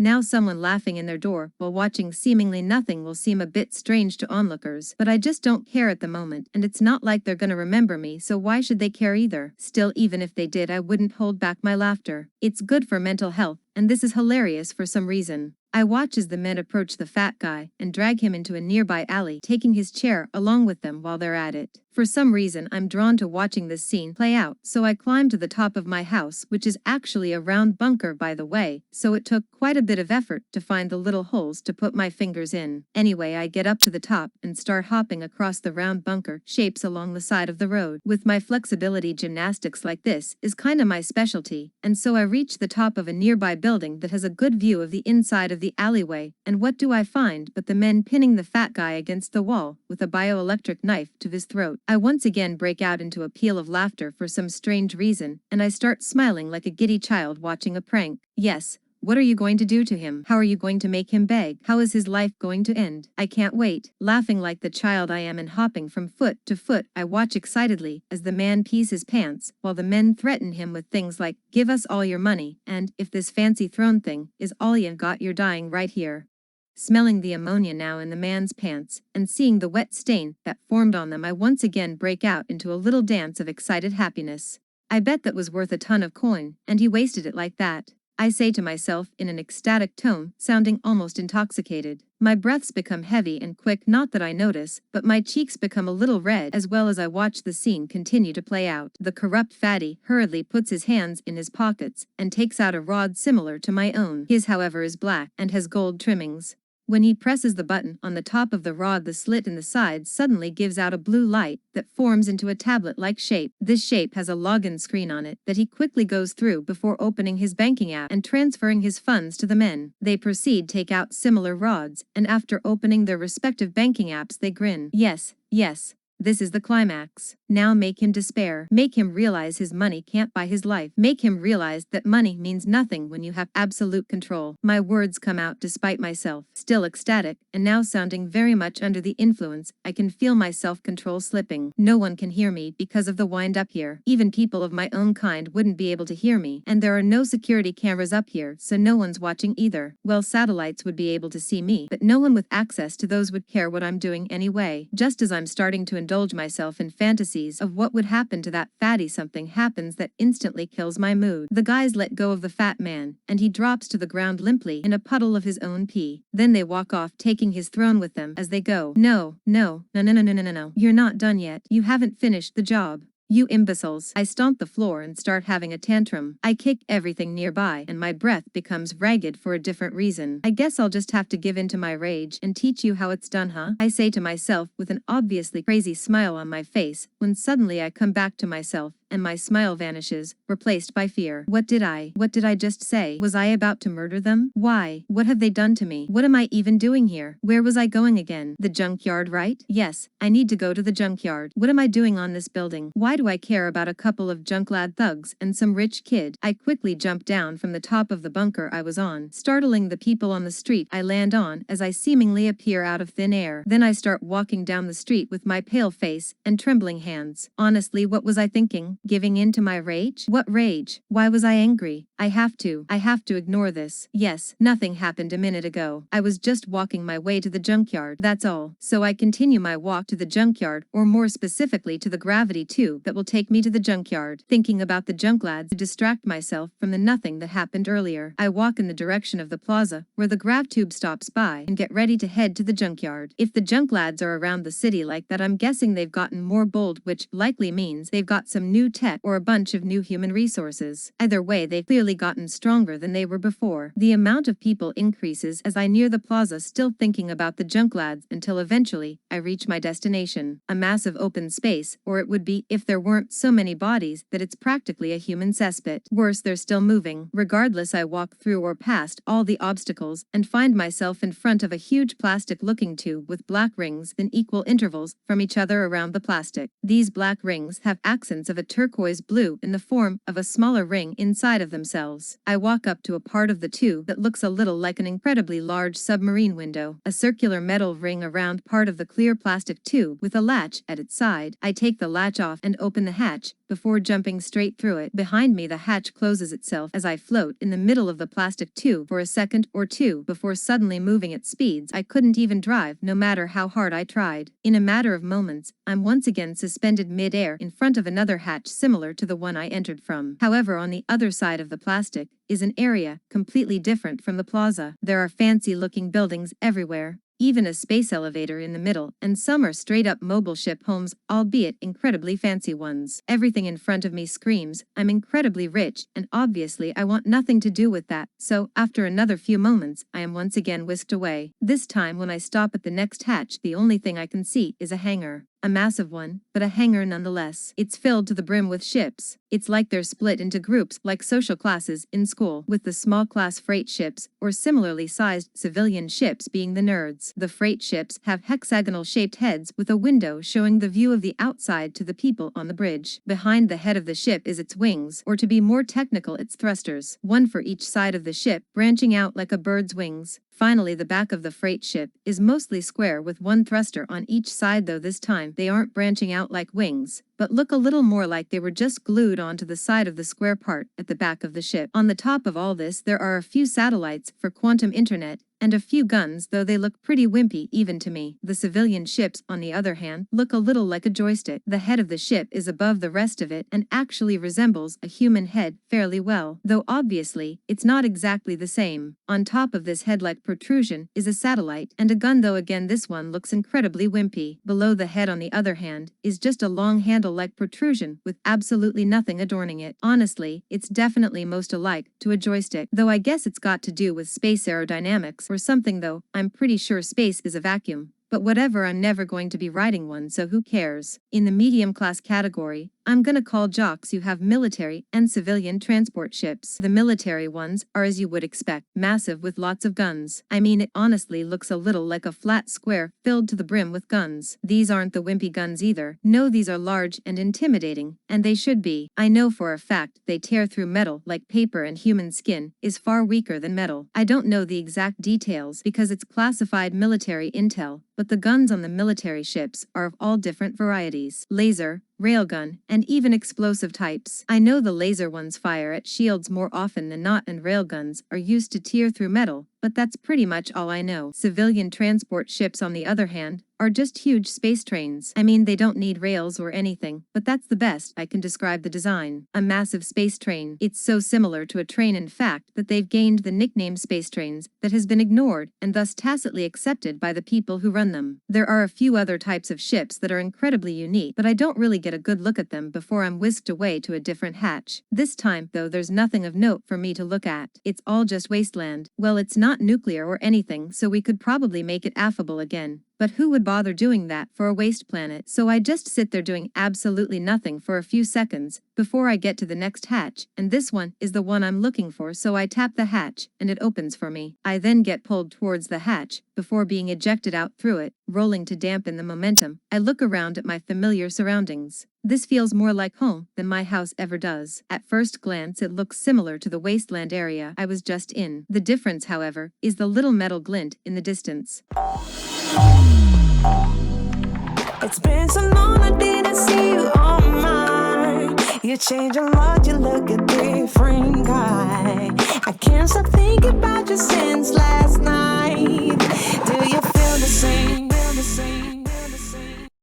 Now someone laughing in their door while watching seemingly nothing will seem a bit strange to onlookers, but I just don't care at the moment, and it's not like they're gonna remember me, so why should they care either? Still, even if they did, I wouldn't hold back my laughter. It's good for mental health, and this is hilarious for some reason. I watch as the men approach the fat guy and drag him into a nearby alley, taking his chair along with them while they're at it. For some reason, I'm drawn to watching this scene play out, so I climb to the top of my house, which is actually a round bunker by the way, so it took quite a bit of effort to find the little holes to put my fingers in. Anyway, I get up to the top and start hopping across the round bunker shapes along the side of the road. With my flexibility, gymnastics like this is kinda my specialty, and so I reach the top of a nearby building that has a good view of the inside of the alleyway, and what do I find but the men pinning the fat guy against the wall with a bioelectric knife to his throat. I once again break out into a peal of laughter for some strange reason, and I start smiling like a giddy child watching a prank. Yes. What are you going to do to him? How are you going to make him beg? How is his life going to end? I can't wait. Laughing like the child I am and hopping from foot to foot, I watch excitedly as the man pees his pants, while the men threaten him with things like, "Give us all your money," and, "If this fancy throne thing is all you've got, you're dying right here." Smelling the ammonia now in the man's pants, and seeing the wet stain that formed on them, I once again break out into a little dance of excited happiness. I bet that was worth a ton of coin, and he wasted it like that. I say to myself in an ecstatic tone, sounding almost intoxicated. My breaths become heavy and quick, not that I notice, but my cheeks become a little red as well as I watch the scene continue to play out. The corrupt fatty hurriedly puts his hands in his pockets and takes out a rod similar to my own. His, however, is black and has gold trimmings. When he presses the button on the top of the rod, the slit in the side suddenly gives out a blue light that forms into a tablet-like shape. This shape has a login screen on it that he quickly goes through before opening his banking app and transferring his funds to the men. They proceed to take out similar rods, and after opening their respective banking apps, they grin. Yes. This is the climax. Now make him despair. Make him realize his money can't buy his life. Make him realize that money means nothing when you have absolute control. My words come out despite myself. Still ecstatic, and now sounding very much under the influence, I can feel my self-control slipping. No one can hear me because of the wind-up here. Even people of my own kind wouldn't be able to hear me, and there are no security cameras up here, so no one's watching either. Well, satellites would be able to see me, but no one with access to those would care what I'm doing anyway. Just as I'm starting to indulge myself in fantasies of what would happen to that fatty, something happens that instantly kills my mood. The guys let go of the fat man, and he drops to the ground limply in a puddle of his own pee. Then they walk off, taking his throne with them as they go. No. You're not done yet. You haven't finished the job. You imbeciles. I stomp the floor and start having a tantrum. I kick everything nearby, and my breath becomes ragged for a different reason. I guess I'll just have to give in to my rage and teach you how it's done, huh? I say to myself with an obviously crazy smile on my face, when suddenly I come back to myself, and my smile vanishes, replaced by fear. What did I just say? Was I about to murder them? Why? What have they done to me? What am I even doing here? Where was I going again? The junkyard, right? Yes, I need to go to the junkyard. What am I doing on this building? Why do I care about a couple of junklad thugs and some rich kid? I quickly jump down from the top of the bunker I was on, startling the people on the street I land on as I seemingly appear out of thin air. Then I start walking down the street with my pale face and trembling hands. Honestly, what was I thinking? Giving in to my rage? What rage? Why was I angry? I have to ignore this. Yes, nothing happened a minute ago. I was just walking my way to the junkyard, that's all. So I continue my walk to the junkyard, or more specifically to the gravity tube that will take me to the junkyard, thinking about the junklads to distract myself from the nothing that happened earlier. I walk in the direction of the plaza, where the grav tube stops by, and get ready to head to the junkyard. If the junklads are around the city like that, I'm guessing they've gotten more bold, which likely means they've got some new tech or a bunch of new human resources. Either way, they've clearly gotten stronger than they were before. The amount of people increases as I near the plaza, still thinking about the junklads, until eventually I reach my destination, a massive open space, or it would be if there weren't so many bodies that it's practically a human cesspit. Worse, they're still moving. Regardless, I walk through or past all the obstacles and find myself in front of a huge plastic-looking tube with black rings in equal intervals from each other around the plastic. These black rings have accents of a turquoise blue in the form of a smaller ring inside of themselves. themselves. I walk up to a part of the tube that looks a little like an incredibly large submarine window, a circular metal ring around part of the clear plastic tube with a latch at its side. I take the latch off and open the hatch before jumping straight through it. Behind me, the hatch closes itself as I float in the middle of the plastic tube for a second or two before suddenly moving at speeds I couldn't even drive no matter how hard I tried. In a matter of moments, I'm once again suspended mid-air in front of another hatch similar to the one I entered from. However, on the other side of the plastic is an area completely different from the plaza. There are fancy-looking buildings everywhere, even a space elevator in the middle, and some are straight-up mobile ship homes, albeit incredibly fancy ones. Everything in front of me screams, I'm incredibly rich, and obviously I want nothing to do with that, so, after another few moments, I am once again whisked away. This time when I stop at the next hatch, the only thing I can see is a hangar. A massive one, but a hangar nonetheless. It's filled to the brim with ships. It's like they're split into groups like social classes in school, with the small class freight ships, or similarly sized civilian ships being the nerds. The freight ships have hexagonal-shaped heads with a window showing the view of the outside to the people on the bridge. Behind the head of the ship is its wings, or to be more technical, its thrusters, one for each side of the ship, branching out like a bird's wings. Finally, the back of the freight ship is mostly square with one thruster on each side, though this time they aren't branching out like wings, but look a little more like they were just glued onto the side of the square part at the back of the ship. On the top of all this, there are a few satellites for quantum internet, and a few guns, though they look pretty wimpy even to me. The civilian ships, on the other hand, look a little like a joystick. The head of the ship is above the rest of it and actually resembles a human head fairly well, though obviously, it's not exactly the same. On top of this head-like protrusion is a satellite and a gun, though again this one looks incredibly wimpy. Below the head, on the other hand, is just a long handle-like protrusion with absolutely nothing adorning it. Honestly, it's definitely most alike to a joystick, though I guess it's got to do with space aerodynamics or something, though I'm pretty sure space is a vacuum. But whatever, I'm never going to be riding one, so who cares? In the medium class category, I'm gonna call jocks who have military and civilian transport ships. The military ones are, as you would expect, massive with lots of guns. I mean, it honestly looks a little like a flat square filled to the brim with guns. These aren't the wimpy guns either. No, these are large and intimidating, and they should be. I know for a fact they tear through metal like paper, and human skin is far weaker than metal. I don't know the exact details because it's classified military intel, but the guns on the military ships are of all different varieties. Laser, railgun, and even explosive types. I know the laser ones fire at shields more often than not, and railguns are used to tear through metal, but that's pretty much all I know. Civilian transport ships, on the other hand, are just huge space trains. I mean, they don't need rails or anything, but that's the best I can describe the design. A massive space train. It's so similar to a train, in fact, that they've gained the nickname space trains that has been ignored and thus tacitly accepted by the people who run them. There are a few other types of ships that are incredibly unique, but I don't really get a good look at them before I'm whisked away to a different hatch. This time, though, there's nothing of note for me to look at. It's all just wasteland. Well, it's not nuclear or anything, so we could probably make it affable again. But who would bother doing that for a waste planet? So I just sit there doing absolutely nothing for a few seconds before I get to the next hatch, and this one is the one I'm looking for, so I tap the hatch and it opens for me. I then get pulled towards the hatch before being ejected out through it, rolling to dampen the momentum. I look around at my familiar surroundings. This feels more like home than my house ever does. At first glance, it looks similar to the wasteland area I was just in. The difference, however, is the little metal glint in the distance. It's been so long I didn't see you on mine. You change a lot, you look a different guy. I can't stop thinking about you since last night. Do you feel the same? Feel the same?